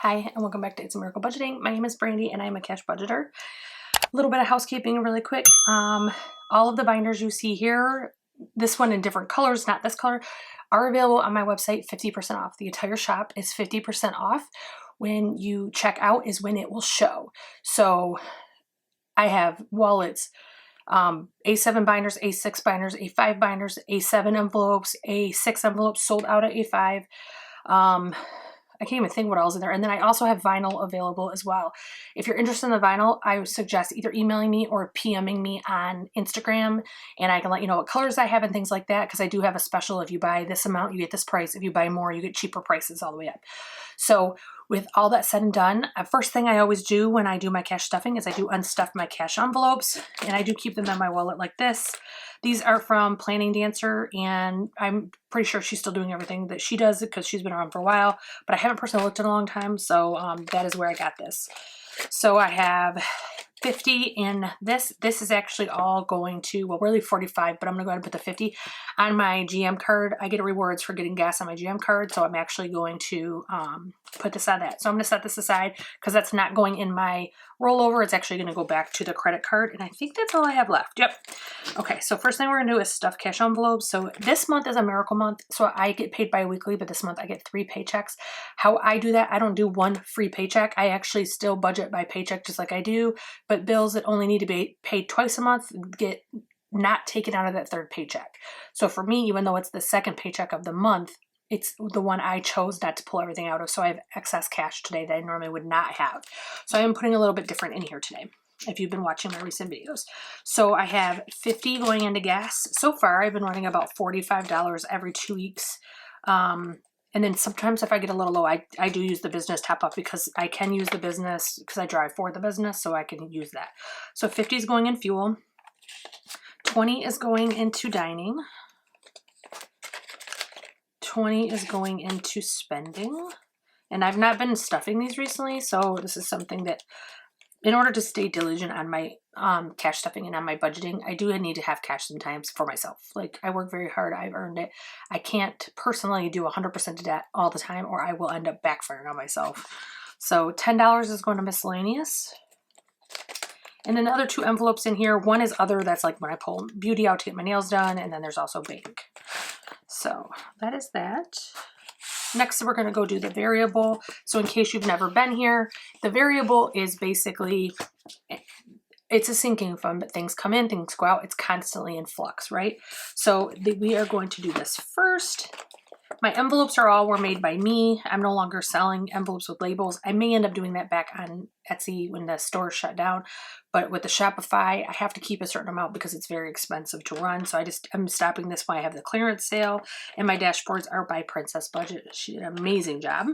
Hi, and welcome back to It's a Miracle Budgeting. My name is Brandy, and I'm a cash budgeter. A little bit of housekeeping really quick. All of the binders you see here, this one in different colors, not this color, are available on my website, 50% off. The entire shop is 50% off. When you check out is when it will show. So I have wallets, A7 binders, A6 binders, A5 binders, A7 envelopes, A6 envelopes sold out at A5. I can't even think what else is in there. And then I also have vinyl available as well. If you're interested in the vinyl, I would suggest either emailing me or PMing me on Instagram, and I can let you know what colors I have and things like that, because I do have a special. If you buy this amount, you get this price. If you buy more, you get cheaper prices all the way up. So with all that said and done, first thing I always do when I do my cash stuffing is I do unstuff my cash envelopes, and I do keep them in my wallet like this. These are from Planning Dancer, and I'm pretty sure she's still doing everything that she does because she's been around for a while, but I haven't personally looked in a long time, so that is where I got this. So I have 50 in this. This is actually all going to, well, really 45, but I'm gonna go ahead and put the 50 on my GM card. I get rewards for getting gas on my GM card, so I'm actually going to put this on that. So I'm gonna set this aside because that's not going in my rollover. It's actually gonna go back to the credit card, and I think that's all I have left. Yep. Okay, so first thing we're gonna do is stuff cash envelopes. So this month is a miracle month, so I get paid bi-weekly, but this month I get 3 paychecks. How I do that, I don't do one free paycheck. I actually still budget by paycheck just like I do, but bills that only need to be paid twice a month get not taken out of that third paycheck. So for me, even though it's the second paycheck of the month, it's the one I chose not to pull everything out of. So I have excess cash today that I normally would not have. So I am putting a little bit different in here today, if you've been watching my recent videos. So I have 50 going into gas. So far, I've been running about $45 every 2 weeks. And then sometimes if I get a little low, I do use the business top up, because I can use the business because I drive for the business, so I can use that. So 50 is going in fuel. 20 is going into dining. 20 is going into spending. And I've not been stuffing these recently, so this is something that, in order to stay diligent on my cash stuffing and on my budgeting, I do need to have cash sometimes for myself. Like, I work very hard. I've earned it. I can't personally do 100% of that all the time, or I will end up backfiring on myself. So $10 is going to miscellaneous. And then the other 2 envelopes in here, one is other, that's like when I pull beauty out to get my nails done, and then there's also bank. So that is that. Next, we're going to go do the variable. So in case you've never been here, the variable is basically, it's a sinking fund, but things come in, things go out. It's constantly in flux, right? So we are going to do this first. My envelopes were made by me. I'm no longer selling envelopes with labels. I may end up doing that back on Etsy when the store shut down. But with the Shopify, I have to keep a certain amount because it's very expensive to run. So I'm stopping this when I have the clearance sale. And my dashboards are by Princess Budget. She did an amazing job.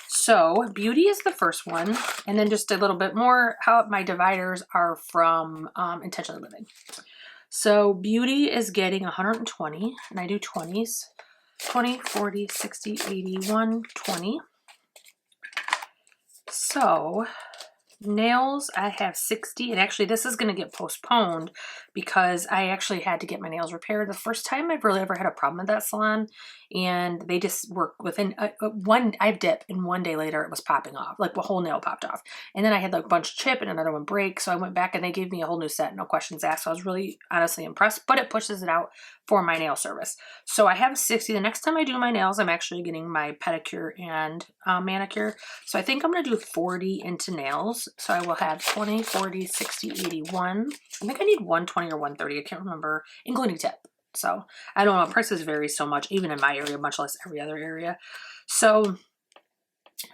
So beauty is the first one. And then just a little bit more, how my dividers are from Intentionally Living. So beauty is getting 120, and I do 20s. 20, 40, 60, 80, 120. So nails, I have 60, and actually this is going to get postponed because I actually had to get my nails repaired. The first time I've really ever had a problem at that salon, and they just work within I dip, and 1 day later it was popping off, like the whole nail popped off. And then I had like a bunch of chip and another one break, so I went back and they gave me a whole new set, no questions asked. So I was really honestly impressed, but it pushes it out for my nail service. So I have 60. The next time I do my nails, I'm actually getting my pedicure and manicure. So I think I'm going to do 40 into nails. So I will have 20, 40, 60, 81. I think I need 120 or 130. I can't remember, including tip. So I don't know. Prices vary so much, even in my area, much less every other area. So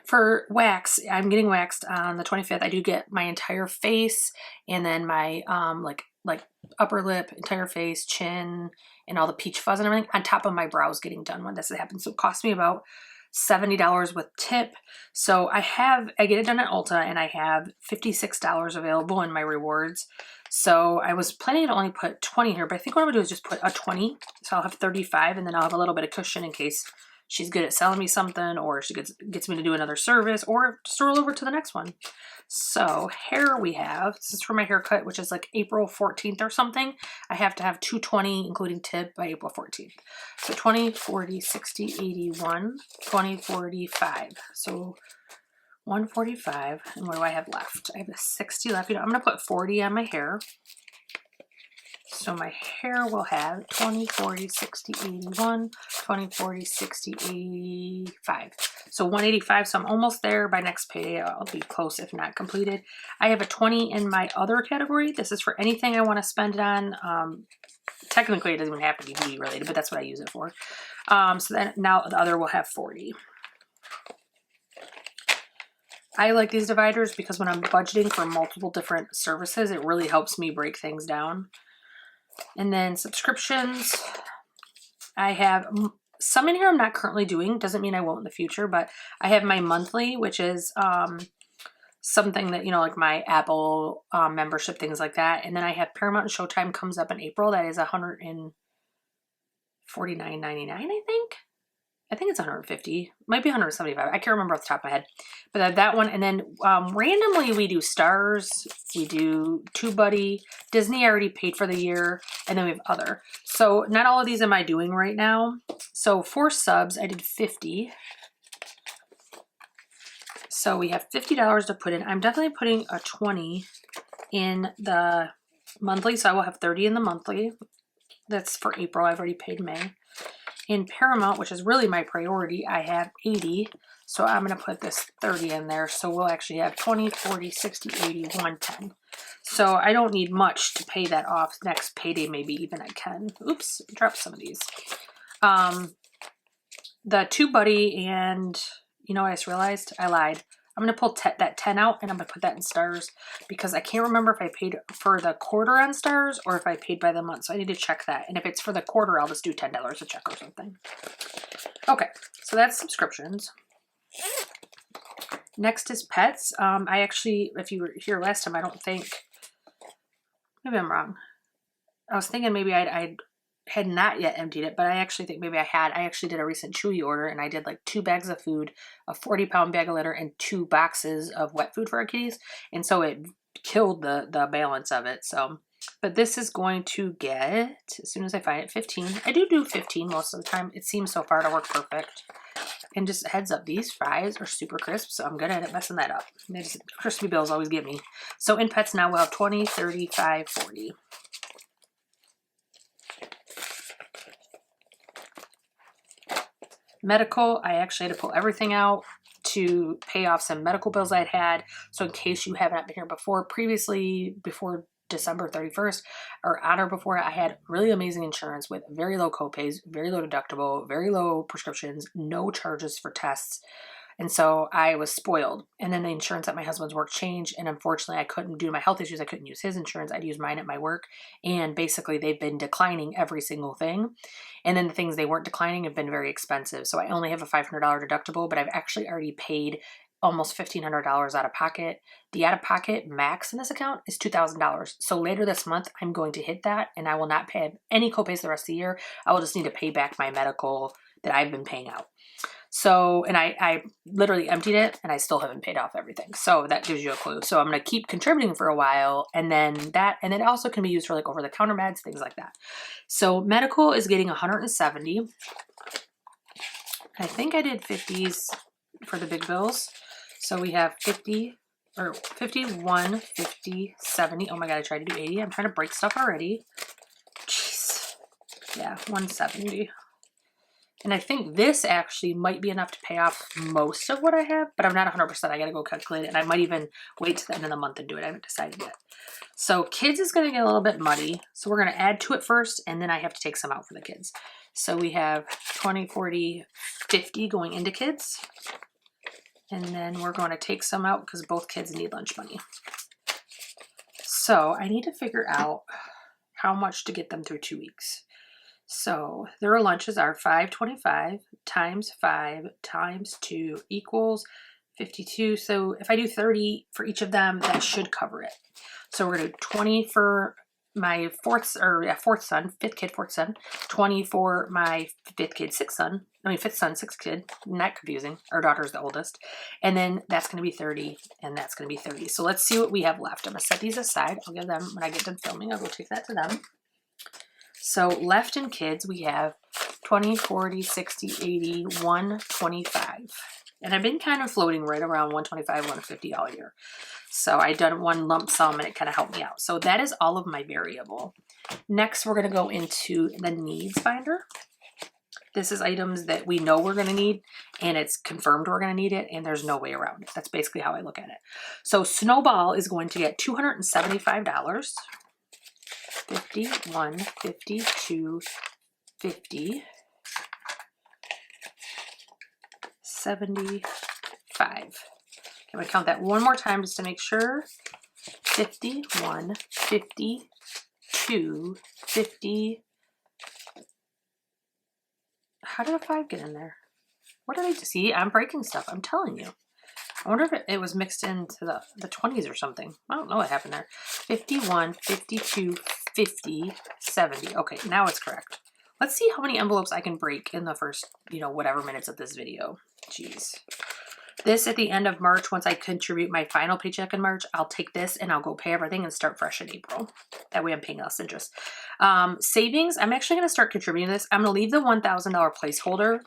for wax, I'm getting waxed on the 25th. I do get my entire face, and then my like upper lip, entire face, chin, and all the peach fuzz and everything on top of my brows getting done when this happens. So it cost me about $70 with tip. So I get it done at Ulta, and I have $56 available in my rewards. So I was planning to only put 20 here, but I think what I'm gonna do is just put a 20. So I'll have 35, and then I'll have a little bit of cushion in case she's good at selling me something, or she gets me to do another service, or just roll over to the next one. So hair, we have, this is for my haircut, which is like April 14th or something. I have to have 220, including tip, by April 14th. So 20, 40, 60, 81, 20, 45. So 145. And what do I have left? I have a 60 left. You know, I'm going to put 40 on my hair. So my hair will have 20, 40, 60, 81, 20, 40, 60, 85. So 185. So I'm almost there. By next payday, I'll be close if not completed. I have a 20 in my other category. This is for anything I want to spend it on. Technically, it doesn't even have to be beauty related, but that's what I use it for. So then now the other will have 40. I like these dividers because when I'm budgeting for multiple different services, it really helps me break things down. And then subscriptions, I have some in here I'm not currently doing. Doesn't mean I won't in the future, but I have my monthly, which is something that, you know, like my Apple membership, things like that. And then I have Paramount and Showtime comes up in April. That is $149.99, I think. I think it's 150, might be 175. I can't remember off the top of my head, but I have that one. And then randomly we do Stars, we do TubeBuddy, Disney I already paid for the year, and then we have other. So not all of these am I doing right now. So for subs, I did 50. So we have $50 to put in. I'm definitely putting a 20 in the monthly, so I will have 30 in the monthly. That's for April. I've already paid May. In Paramount, which is really my priority, I have 80. So I'm going to put this 30 in there. So we'll actually have 20, 40, 60, 80, 110. So I don't need much to pay that off. Next payday, maybe even I can. Oops, dropped some of these. The TubeBuddy and, you know, I just realized I lied. I'm going to pull that 10 out and I'm going to put that in Stars because I can't remember if I paid for the quarter on Stars or if I paid by the month. So I need to check that. And if it's for the quarter, I'll just do $10 a check or something. Okay, so that's subscriptions. Next is pets. I actually, if you were here last time, I don't think, maybe I'm wrong. I was thinking maybe I had not yet emptied it, but I actually think maybe I had. I actually did a recent Chewy order and I did like 2 bags of food, a 40-pound bag of litter, and 2 boxes of wet food for our kitties. And so it killed the balance of it. So, but this is going to get, as soon as I find it, 15. I do 15 most of the time. It seems so far to work perfect. And just heads up, these fries are super crisp, so I'm good at messing that up. Crispy bills always get me. So in pets now we'll have 20, 35, 40. Medical, I actually had to pull everything out to pay off some medical bills I'd had. So in case you haven't been here before, previously, before December 31st, or on or before, I had really amazing insurance with very low copays, very low deductible, very low prescriptions, no charges for tests. And so I was spoiled. And then the insurance at my husband's work changed. And unfortunately, I couldn't, due to my health issues, I couldn't use his insurance. I'd use mine at my work. And basically, they've been declining every single thing. And then the things they weren't declining have been very expensive. So I only have a $500 deductible, but I've actually already paid almost $1,500 out of pocket. The out of pocket max in this account is $2,000. So later this month, I'm going to hit that and I will not pay any copays the rest of the year. I will just need to pay back my medical that I've been paying out. So, and I literally emptied it and I still haven't paid off everything. So that gives you a clue. So I'm going to keep contributing for a while and then it also can be used for like over the counter meds, things like that. So medical is getting 170. I think I did 50s for the big bills. So we have 50 or 51, 50, 70. Oh my God, I tried to do 80. I'm trying to break stuff already. Jeez. Yeah, 170. And I think this actually might be enough to pay off most of what I have, but I'm not 100%. I got to go calculate it. And I might even wait to the end of the month and do it. I haven't decided yet. So kids is going to get a little bit muddy. So we're going to add to it first, and then I have to take some out for the kids. So we have 20, 40, 50 going into kids. And then we're going to take some out because both kids need lunch money. So I need to figure out how much to get them through 2 weeks. So their lunches are $5.25 times 5 times 2 equals 52. So if I do 30 for each of them, that should cover it. So we're going to do 20 for my fifth kid, fourth son, 20 for my fifth son, sixth kid, not confusing. Our daughter's the oldest. And then that's going to be 30 and that's going to be 30. So let's see what we have left. I'm going to set these aside. I'll give them, when I get done filming, I'll go take that to them. So left in kids, we have 20, 40, 60, 80, 125. And I've been kind of floating right around 125, 150 all year. So I done one lump sum and it kind of helped me out. So that is all of my variable. Next, we're going to go into the needs binder. This is items that we know we're going to need and it's confirmed we're going to need it and there's no way around it. That's basically how I look at it. So Snowball is going to get $275. 51, 52, 50, 75. Can we count that one more time just to make sure? 51, 52, 50. How did a 5 get in there? What did I see? I'm breaking stuff. I'm telling you. I wonder if it was mixed into the 20s or something. I don't know what happened there. 51, 52, 50, 70. Okay, now it's correct. Let's see how many envelopes I can break in the first, whatever minutes of this video. Jeez. This at the end of March, once I contribute my final paycheck in March, I'll take this and I'll go pay everything and start fresh in April. That way I'm paying less interest. Savings, I'm actually going to start contributing to this. I'm going to leave the $1,000 placeholder.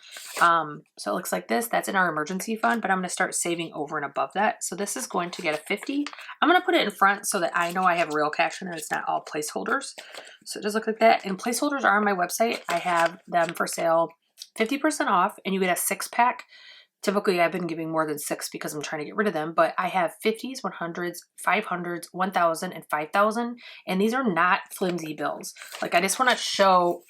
So it looks like this. That's in our emergency fund, but I'm going to start saving over and above that. So this is going to get a 50. I'm going to put it in front so that I know I have real cash in it. It's not all placeholders. So it does look like that. And placeholders are on my website. I have them for sale 50% off and you get a 6-pack. Typically, I've been giving more than 6 because I'm trying to get rid of them, but I have 50s, 100s, 500s, 1,000, and 5,000, and these are not flimsy bills. Like, I just want to show,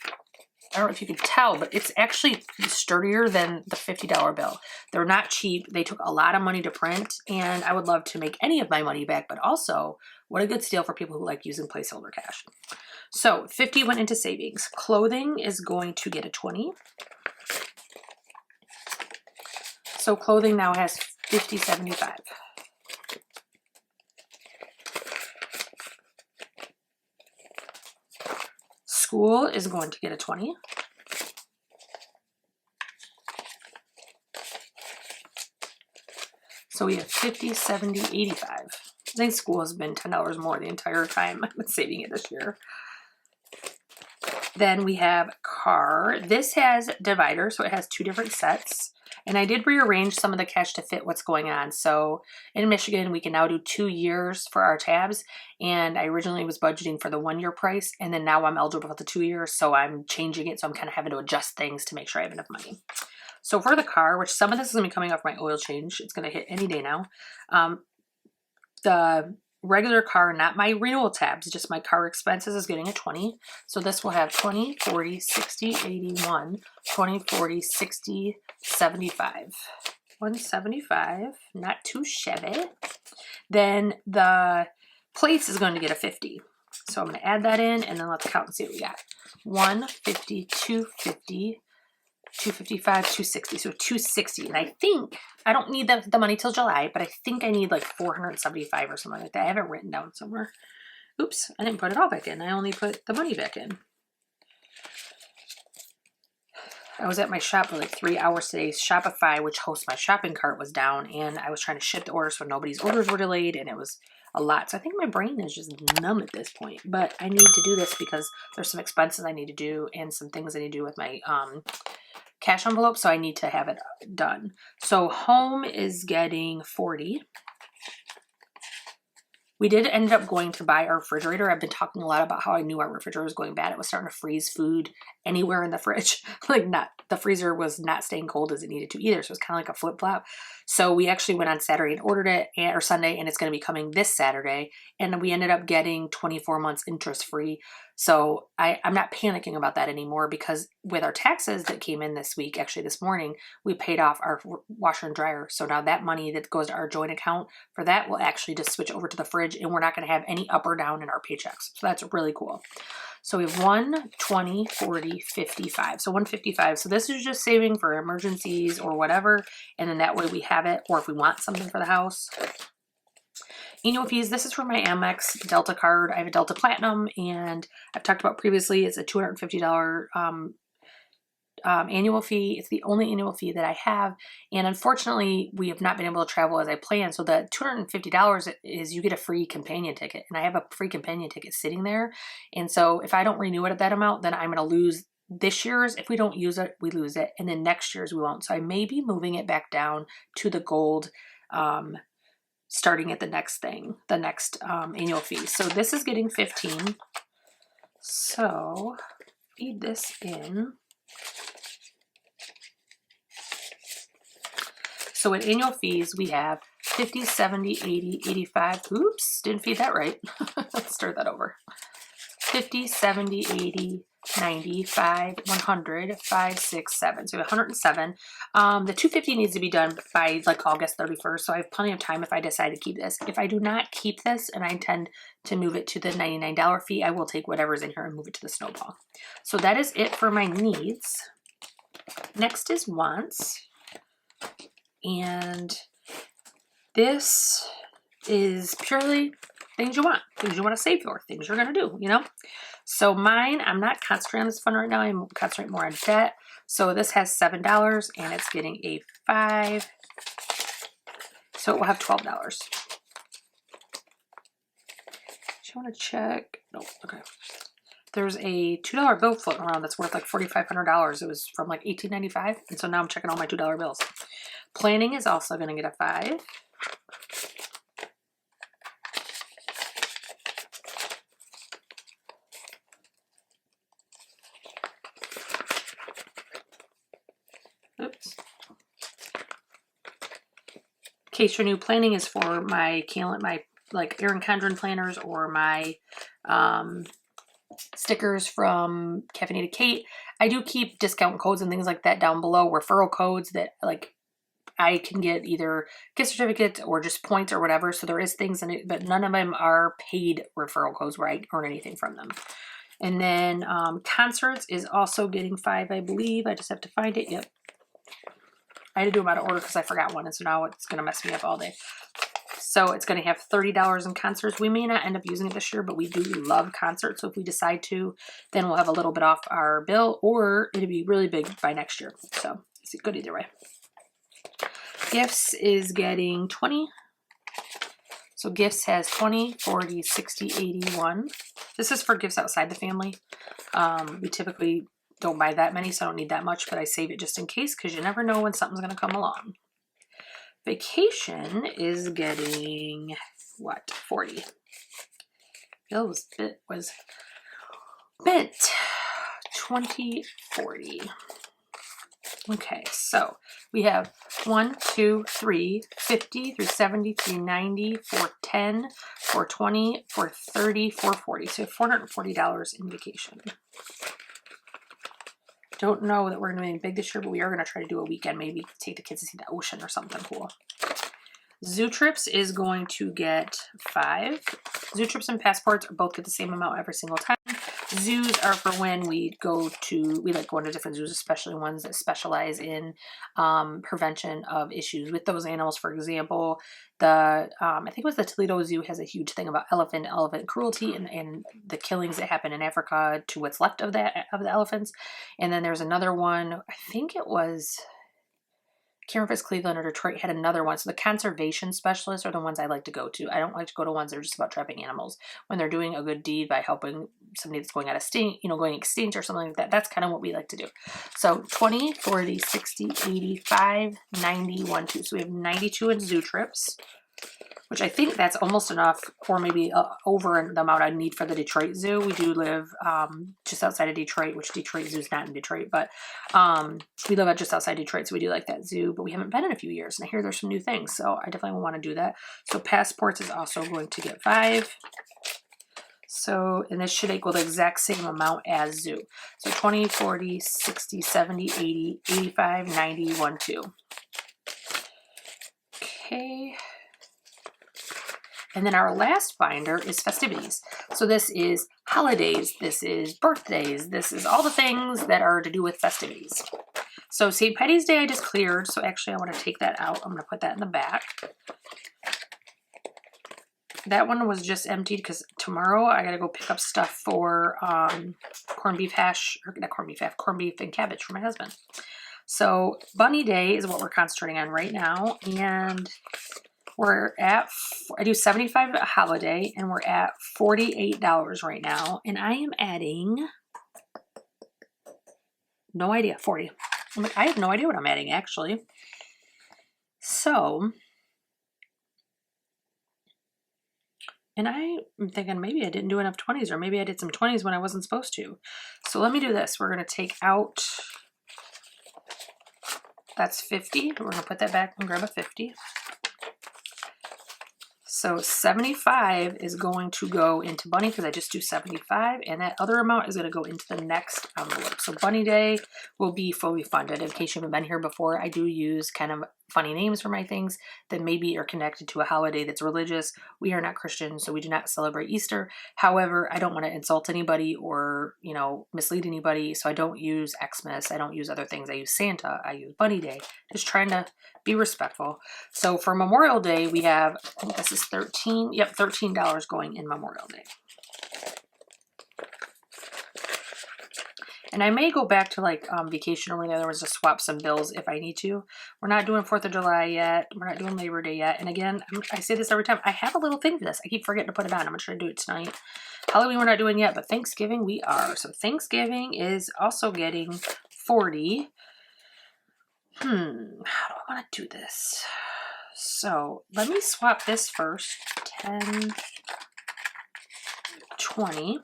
I don't know if you can tell, but it's actually sturdier than the $50 bill. They're not cheap. They took a lot of money to print, and I would love to make any of my money back, but also, what a good steal for people who like using placeholder cash. So, 50 went into savings. Clothing is going to get a 20. So clothing now has 50, 75. School is going to get a 20. So we have 50, 70, 85. I think school has been $10 more the entire time I've been saving it this year. Then we have car. This has divider, so it has 2 different sets. And I did rearrange some of the cash to fit what's going on. So in Michigan, we can now do 2 years for our tabs. And I originally was budgeting for the 1-year price. And then now I'm eligible for the 2 years. So I'm changing it. So I'm kind of having to adjust things to make sure I have enough money. So for the car, which some of this is going to be coming off my oil change. It's going to hit any day now. The regular car, not my renewal tabs, just my car expenses is getting a 20. So this will have 20, 40, 60, 81, 20, 40, 60, 75. 175, not too shabby. Then the plates is going to get a 50. So I'm going to add that in and then let's count and see what we got. 150, 250, 255, 260. So 260. And I think I don't need the money till July, but I think I need like 475 or something like that. I have it written down somewhere. Oops, I didn't put it all back in. I only put the money back in. I was at my shop for like 3 hours today. Shopify, which hosts my shopping cart, was down and I was trying to ship the orders so nobody's orders were delayed and it was a lot. So I think my brain is just numb at this point, but I need to do this because there's some expenses I need to do and some things I need to do with my cash envelope. So I need to have it done. So home is getting 40. We did end up going to buy our refrigerator. I've been talking a lot about how I knew our refrigerator was going bad. It was starting to freeze food anywhere in the fridge. The freezer was not staying cold as it needed to either. So it was kind of like a flip-flop. So we actually went on Saturday and ordered it, or Sunday, and it's going to be coming this Saturday. And we ended up getting 24 months interest-free. So I'm not panicking about that anymore because with our taxes that came in this week, actually this morning, we paid off our washer and dryer. So now that money that goes to our joint account for that will actually just switch over to the fridge and we're not going to have any up or down in our paychecks. So that's really cool. So we have 1, 20, 40, 55. So 155. So this is just saving for emergencies or whatever. And then that way we have it, or if we want something for the house. Annual fees, this is for my Amex Delta card. I have a Delta Platinum, and I've talked about previously, it's a $250 annual fee. It's the only annual fee that I have, and unfortunately, we have not been able to travel as I planned, so the $250 is you get a free companion ticket, and I have a free companion ticket sitting there, and so if I don't renew it at that amount, then I'm going to lose This year's, if we don't use it, we lose it. And then next year's we won't. So I may be moving it back down to the gold, starting at the next thing, the next annual fee. So this is getting 15. So feed this in. So at annual fees, we have 50, 70, 80, 85. Oops, didn't feed that right. Let's start that over. 50, 70, 80, 95, 100, 5, 6, 7. So we have 107. The 250 needs to be done by like August 31st. So I have plenty of time if I decide to keep this. If I do not keep this and I intend to move it to the $99 fee, I will take whatever's in here and move it to the snowball. So that is it for my needs. Next is wants. And this is purely things you want to save for, things you're going to do, you know? So mine, I'm not concentrating on this fund right now. I'm concentrating more on debt. So this has $7 and it's getting a 5. So it will have $12. Do you want to check? No, okay. There's a $2 bill floating around that's worth like $4,500. It was from like $18.95. And so now I'm checking all my $2 bills. Planning is also going to get a 5. Oops. In case you're new, planning is for my like Erin Condren planners or my stickers from Caffeinated Kate. I do keep discount codes and things like that down below, referral codes that like I can get either gift certificates or just points or whatever. So there is things in it, but none of them are paid referral codes where I earn anything from them. And then concerts is also getting 5, I believe. I just have to find it. Yep. I had to do them out of order because I forgot one. And so now it's going to mess me up all day. So it's going to have $30 in concerts. We may not end up using it this year, but we do love concerts. So if we decide to, then we'll have a little bit off our bill, or it'll be really big by next year. So it's good either way. Gifts is getting 20. So gifts has 20, 40, 60, 81. This is for gifts outside the family. We typically don't buy that many, so I don't need that much, but I save it just in case because you never know when something's going to come along. Vacation is getting, what, 40. Bill was bit 20, 40. Okay, so we have 1, 2, 3, 50 through 70 through 90, 410, 420, 430, 440. So we have $440 in vacation. Don't know that we're going to be anything big this year, but we are going to try to do a weekend, maybe take the kids to see the ocean or something cool. Zoo trips is going to get 5. Zoo trips and passports are both get the same amount every single time. Zoos are for when we like going to different zoos, especially ones that specialize in prevention of issues with those animals. For example, I think it was the Toledo Zoo has a huge thing about elephant cruelty and the killings that happen in Africa to what's left of the elephants. And then there's another one, I think it was, I can't remember if it's Cleveland or Detroit, had another one. So the conservation specialists are the ones I like to go to. I don't like to go to ones that are just about trapping animals. When they're doing a good deed by helping somebody that's going out of state, going extinct or something like that, that's kind of what we like to do. So 20, 40, 60, 85, 90, 1, 2. So we have 92 in zoo trips, which I think that's almost enough, or maybe over the amount I need for the Detroit Zoo. We do live just outside of Detroit, which Detroit Zoo is not in Detroit, but we live just outside Detroit, so we do like that zoo, but we haven't been in a few years, and I hear there's some new things, so I definitely want to do that. So passports is also going to get 5. So, and this should equal the exact same amount as zoo. So 20, 40, 60, 70, 80, 85, 90, 1, 2. Okay. And then our last binder is festivities. So this is holidays, this is birthdays, this is all the things that are to do with festivities. So St. Patty's Day I just cleared, so actually I want to take that out. I'm going to put that in the back. That one was just emptied because tomorrow I got to go pick up stuff for corned beef and cabbage for my husband. So Bunny Day is what we're concentrating on right now, and we're at, I do 75 a holiday, and we're at $48 right now. And I am adding No idea. 40. I'm like, I have no idea what I'm adding actually. So, and I'm thinking maybe I didn't do enough 20s, or maybe I did some 20s when I wasn't supposed to. So let me do this. We're going to take out, that's 50. We're going to put that back and grab a 50. So 75 is going to go into Bunny because I just do 75, and that other amount is going to go into the next envelope. So Bunny Day will be fully funded. In case you haven't been here before, I do use kind of funny names for my things that maybe are connected to a holiday that's religious. We are not Christian, so we do not celebrate Easter. However, I don't want to insult anybody or, you know, mislead anybody, so I don't use Xmas. I don't use other things. I use Santa. I use Bunny Day. Just trying to be respectful. So for Memorial Day, we have, I think this is 13. Yep, $13 going in Memorial Day. And I may go back to like vacation or whatever, to swap some bills if I need to. We're not doing 4th of July yet. We're not doing Labor Day yet. And again, I say this every time. I have a little thing for this. I keep forgetting to put it on. I'm going to try to do it tonight. Halloween we're not doing yet, but Thanksgiving we are. So Thanksgiving is also getting 40. How do I want to do this? So let me swap this first. 10, 20.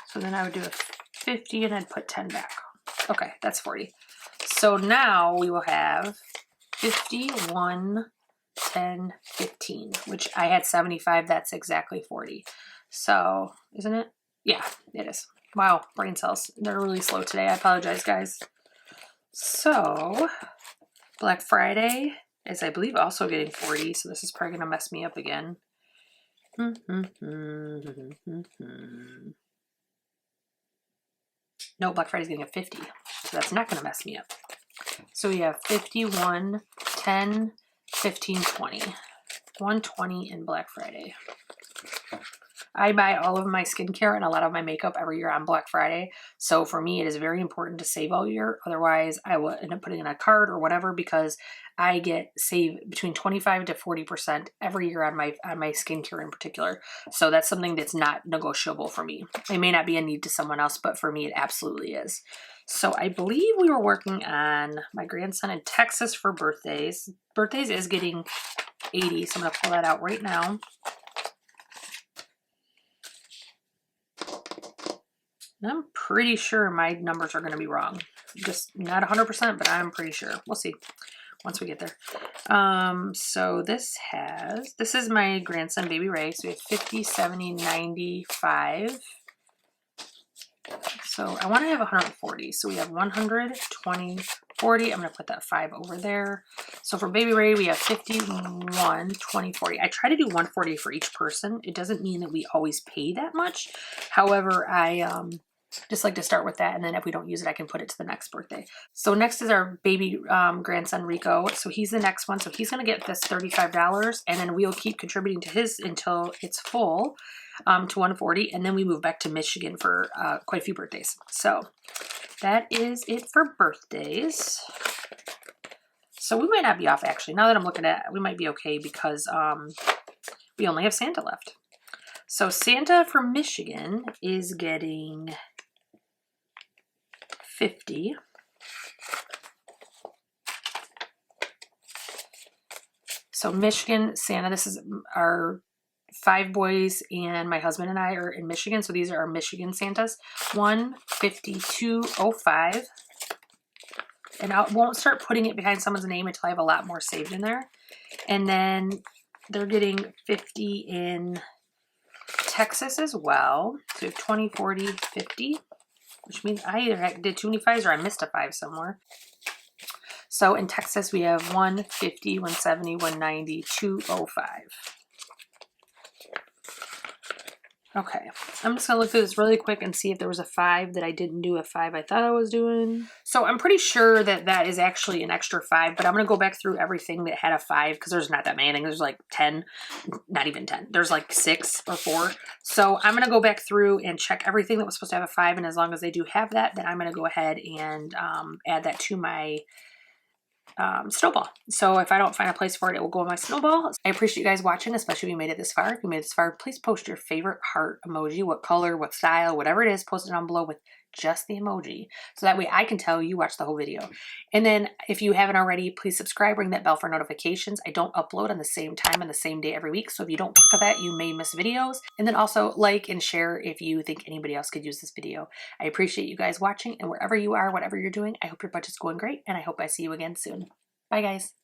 So then I would do a 50 and I'd put 10 back. Okay, that's 40. So now we will have 51, 10, 15, which I had 75. That's exactly 40. So, isn't it? Yeah, it is. Wow, brain cells. They're really slow today. I apologize, guys. So, Black Friday is, I believe, also getting 40. So this is probably going to mess me up again. No, Black Friday's getting a 50. So that's not going to mess me up. So we have 51, 10, 15, 20. 120 in Black Friday. I buy all of my skincare and a lot of my makeup every year on Black Friday. So for me, it is very important to save all year. Otherwise, I will end up putting in a card or whatever, because I get save between 25 to 40% every year on my skincare in particular. So that's something that's not negotiable for me. It may not be a need to someone else, but for me, it absolutely is. So I believe we were working on my grandson in Texas for birthdays. Birthdays is getting 80, so I'm going to pull that out right now. And I'm pretty sure my numbers are going to be wrong. Just not 100%, but I'm pretty sure. We'll see once we get there. So this is my grandson, Baby Ray. So we have 50, 70, 95. So I want to have 140. So we have 100, 20, 40. I'm going to put that 5 over there. So for Baby Ray, we have 51, 20, 40. I try to do 140 for each person. It doesn't mean that we always pay that much. However, I just like to start with that, and then if we don't use it, I can put it to the next birthday. So next is our baby grandson, Rico. So he's the next one. So he's going to get this $35, and then we'll keep contributing to his until it's full to 140, and then we move back to Michigan for quite a few birthdays. So that is it for birthdays. So we might not be off, actually. Now that I'm looking at it, we might be okay, because we only have Santa left. So Santa for Michigan is getting 50. So Michigan, Santa, this is our 5 boys, and my husband and I are in Michigan. So these are our Michigan Santas. 152.05. And I won't start putting it behind someone's name until I have a lot more saved in there. And then they're getting 50 in Texas as well. So we have 20, 40, 50, which means I either did too many 5s or I missed a 5 somewhere. So in Texas, we have 150, 170, 190, 205. Okay, I'm just gonna look through this really quick and see if there was a 5 that I didn't do, a 5 I thought I was doing. So I'm pretty sure that that is actually an extra 5, but I'm gonna go back through everything that had a 5, because there's not that many. I think there's like 10, not even 10. There's like 6 or 4. So I'm gonna go back through and check everything that was supposed to have a 5, and as long as they do have that, then I'm gonna go ahead and add that to my snowball. So if I don't find a place for it, it will go in my snowball. I appreciate you guys watching, especially if you made it this far. If you made it this far, please post your favorite heart emoji, what color, what style, whatever it is, post it down below with just the emoji. So that way I can tell you watched the whole video. And then if you haven't already, please subscribe, ring that bell for notifications. I don't upload on the same time and the same day every week. So if you don't click on that, you may miss videos. And then also like and share if you think anybody else could use this video. I appreciate you guys watching, and wherever you are, whatever you're doing, I hope your budget's going great, and I hope I see you again soon. Bye guys.